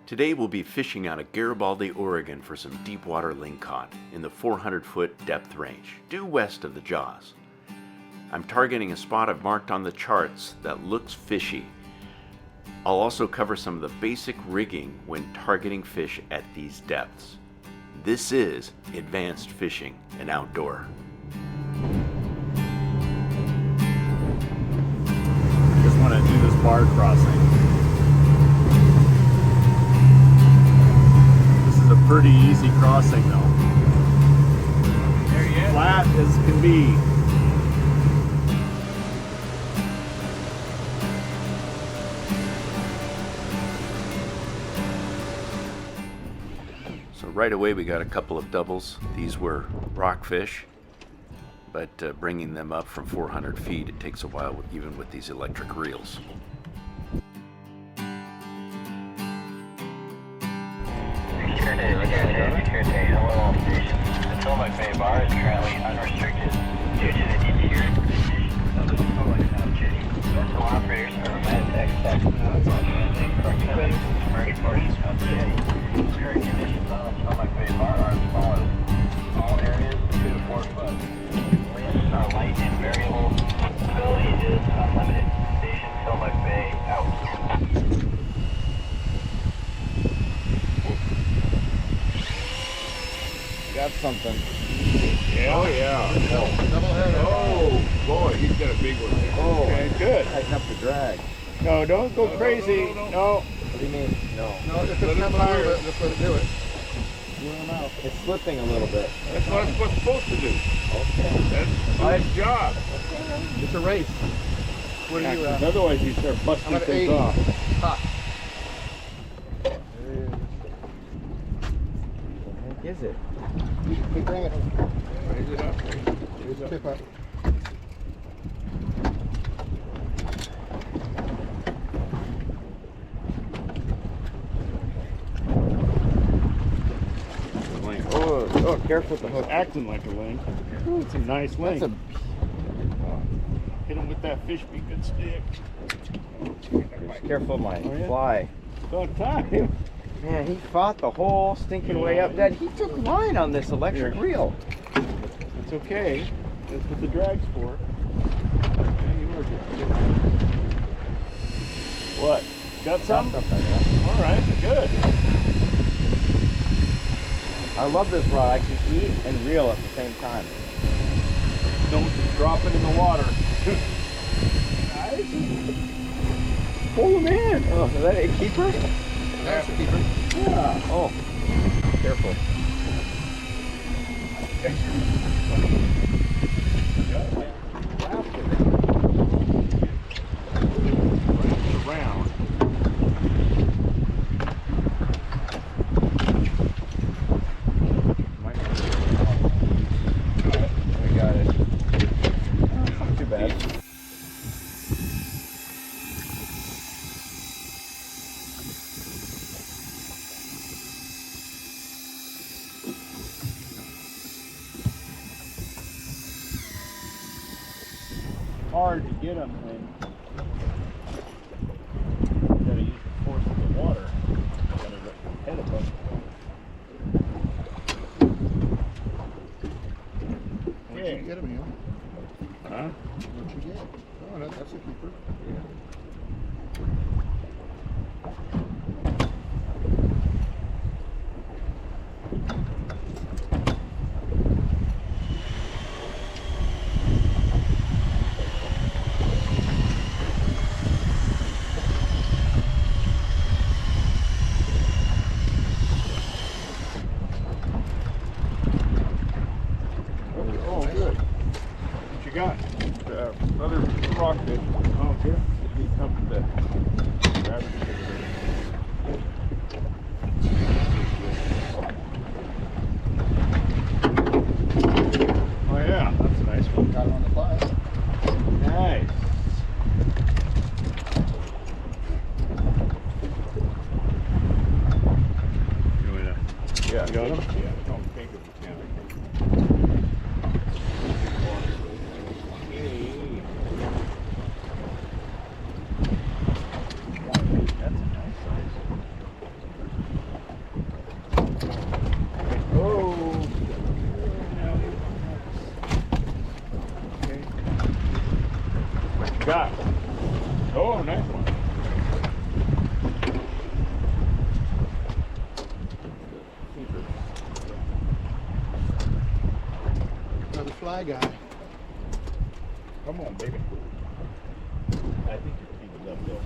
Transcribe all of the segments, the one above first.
Today we'll be fishing out of Garibaldi, Oregon for some deepwater lingcod in the 400-foot depth range, due west of the Jaws. I'm targeting a spot I've marked on the charts that looks fishy. I'll also cover some of the basic rigging when targeting fish at these depths. This is advanced fishing and outdoor. Just want to do this bar crossing. A pretty easy crossing though. Flat as can be. So right away we got a couple of doubles. These were rockfish, but bringing them up from 400 feet, it takes a while even with these electric reels. The Tillamook Bay bar is currently unrestricted due to the interior condition of the Tillamook jetty. Vessel operators are reminded to expect proximity to submerged portions of the jetty. Current conditions on the Tillamook Bay bar are as follows. All areas 2 to 4 foot. Winds are light and variable. Visibility is unlimited. Station Tillamook Bay out. Got something. Yeah. Oh yeah. Oh boy, he's got a big one there. Oh, okay, good. Tighten up the drag. No, don't go crazy. No. What do you mean? No. No, if it's coming out of it, just let it do it. It's slipping a little bit. That's what it's supposed to do. Okay. That's my job. It's a race. What are you at? Otherwise you start busting I'm at things 80. off. Ha. What the heck is it? Keep bringing it. Raise it up. Raise it up. Oh, careful with the hook. Acting like a ling. Ooh, it's a nice ling. That's Hit him with that fish beacon stick. careful of my Oh, yeah? fly. It's on time. Man, he fought the whole stinking way up. Dad, he took line on this electric Here. reel. It's okay. That's what the drag's for. Yeah, you work it. What? Got some? All right, good. I love this rod. I can eat and reel at the same time. Don't just drop it in the water. Nice. Pull him in. Oh, is that a keeper? That's a keeper. Yeah. Oh, careful. Wraps around. We got it. Not too bad. Hard to get them when you gotta use the force of the water. You gotta let your head above the What'd you get him, Neil? Huh? What'd you get? Oh, that's a keeper. Oh, good. What you got? Another rockfish. Oh, here. He's up with the gravity. Oh yeah, that's a nice one. Got it on the fly. Nice. You wanna? Yeah. You got him? Yeah. Don't think of it. That's a nice size. my guy. Come on, baby. I think you're keeping up though.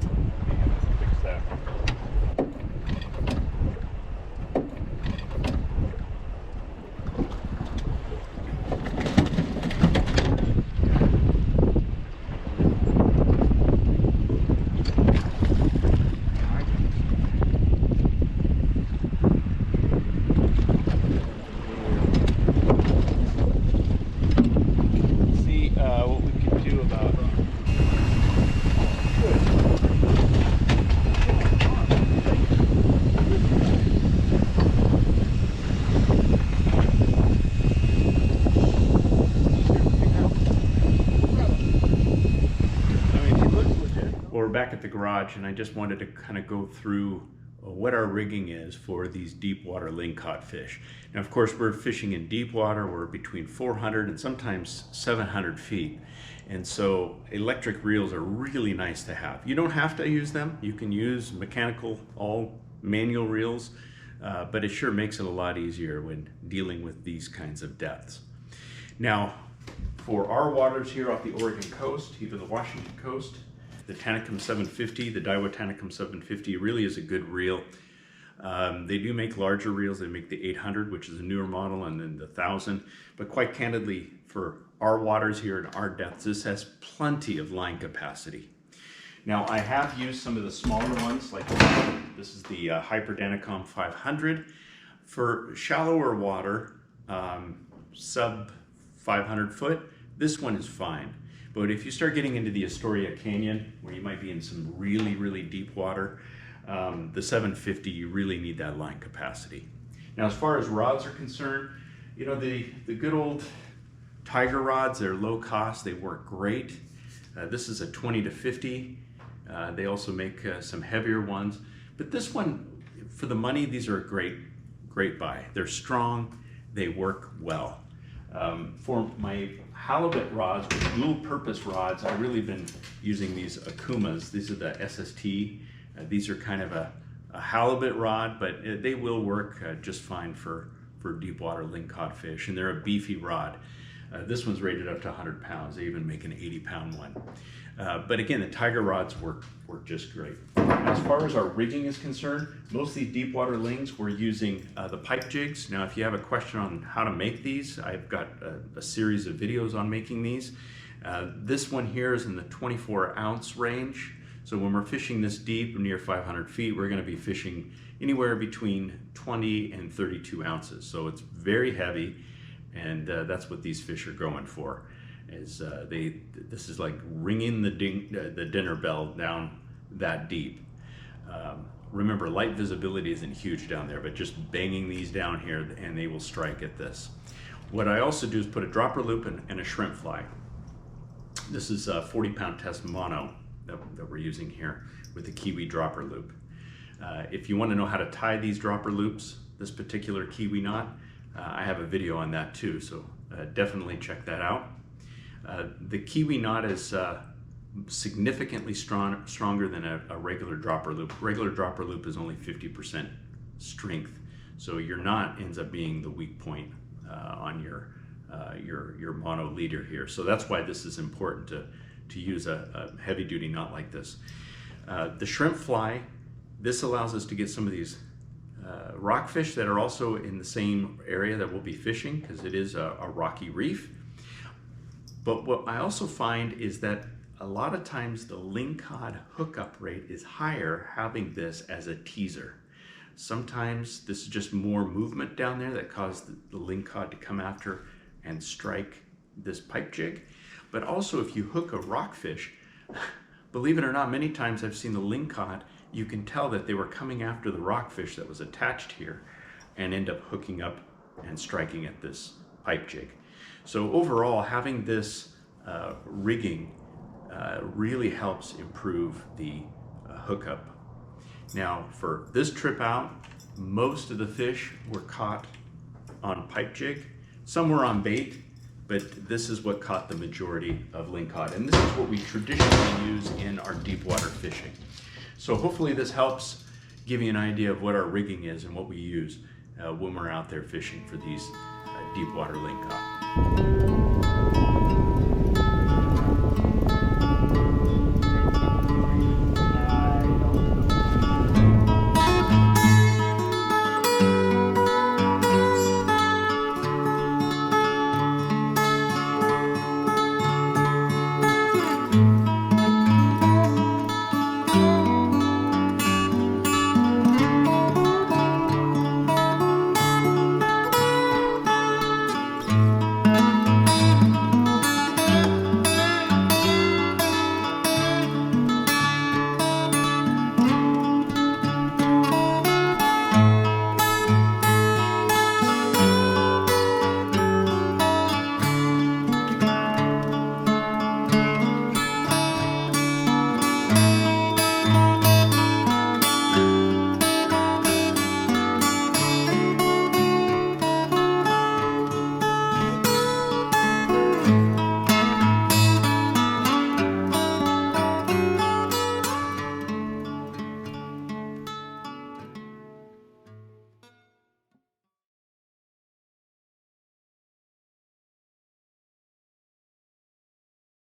Fix that. What we could do about Well, we're back at the garage, and I just wanted to kind of go through what our rigging is for these deep water lingcod fish. Now, of course, we're fishing in deep water. We're between 400 and sometimes 700 feet. And so electric reels are really nice to have. You don't have to use them. You can use mechanical, all manual reels, but it sure makes it a lot easier when dealing with these kinds of depths. Now, for our waters here off the Oregon coast, even the Washington coast, the Tanacom 750, the Daiwa Tanacom 750 really is a good reel. They do make larger reels. They make the 800, which is a newer model, and then the 1000. But quite candidly, for our waters here and our depths, this has plenty of line capacity. Now, I have used some of the smaller ones, like this is the Hyper Tanacom 500. For shallower water, sub 500 foot, this one is fine. But if you start getting into the Astoria Canyon, where you might be in some really, really deep water, the 750, you really need that line capacity. Now, as far as rods are concerned, you know, the good old Tiger rods, they're low cost, they work great. This is a 20 to 50. They also make some heavier ones. But this one, for the money, these are a great buy. They're strong, they work well. For my halibut rods, dual purpose rods, I've really been using these Okumas. These are the SST. These are kind of a halibut rod, but they will work just fine for deep water lingcod fish, and they're a beefy rod. This one's rated up to 100 pounds. They even make an 80-pound one. But again, the Tiger rods work just great. As far as our rigging is concerned, most of these deep water lings, we're using the pipe jigs. Now, if you have a question on how to make these, I've got a series of videos on making these. This one here is in the 24-ounce range. So when we're fishing this deep, near 500 feet, we're going to be fishing anywhere between 20 and 32 ounces. So it's very heavy, and that's what these fish are going for. This is like ringing the dinner bell down that deep. Remember, light visibility isn't huge down there, but just banging these down here and they will strike at this. What I also do is put a dropper loop and a shrimp fly. This is a 40-pound test mono that we're using here with the Kiwi dropper loop. If you want to know how to tie these dropper loops, this particular Kiwi knot, I have a video on that too, so definitely check that out. The Kiwi knot is significantly stronger than a regular dropper loop. Regular dropper loop is only 50% strength, so your knot ends up being the weak point on your mono leader here. So that's why this is important to use a heavy-duty knot like this. The shrimp fly, this allows us to get some of these rockfish that are also in the same area that we'll be fishing, because it is a rocky reef. But what I also find is that a lot of times the lingcod hookup rate is higher having this as a teaser. Sometimes this is just more movement down there that caused the lingcod to come after and strike this pipe jig. But also if you hook a rockfish, believe it or not, many times I've seen the lingcod, you can tell that they were coming after the rockfish that was attached here and end up hooking up and striking at this pipe jig. So overall, having this rigging really helps improve the hookup. Now, for this trip out, most of the fish were caught on pipe jig. Some were on bait, but this is what caught the majority of lingcod. And this is what we traditionally use in our deep water fishing. So hopefully this helps give you an idea of what our rigging is and what we use when we're out there fishing for these deep water lingcod.